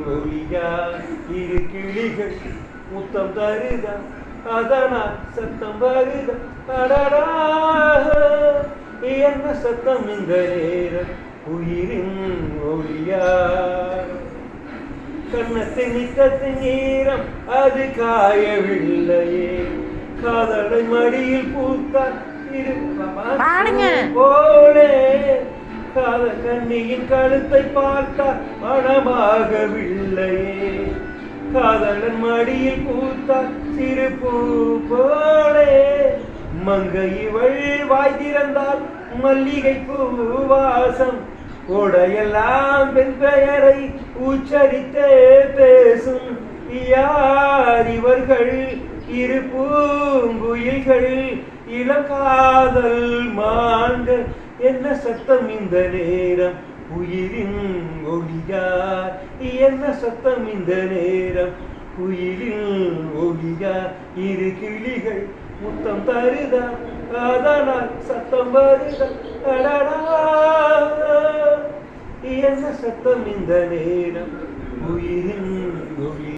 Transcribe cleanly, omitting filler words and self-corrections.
ஒளியா இரு கிளிகள் முத்தம் தருதா அதனால் சத்தம் வருதா அடடா என்ன சத்தம் இந்த நேரம் உயிரின் ஒளியா கண்ணத்தின் நித்தத்தின் ஈரம் அது காயவில்லையே காதலை மடியில் பூத்தார் போலே காதல் கண்ணியின் கழுத்தை பார்த்தார் மனமாகவில்லையே காதலன் மடியில் பூத்தார் சிறு பூ போலே மங்கை இவள் வாய் திறந்தால் மல்லிகை பூவாசம் உடையெல்லாம் பெண் பெயரை உச்சரித்தே பேசும் யார் இவர்கள் இரு பூங்குயில்கள் இளங்காதல் மான்கள் என்ன சத்தம் இந்த நேரம் உயிரின் ஒளியார் என்ன சத்தம் இந்த நேரம் உயிரின் ஒளியார் இரு கிளிகள் முத்தம் தருதா அதனால் சத்தம் வருதா என்ன சத்தம் இந்த நேரம் உயிரின் ஒளி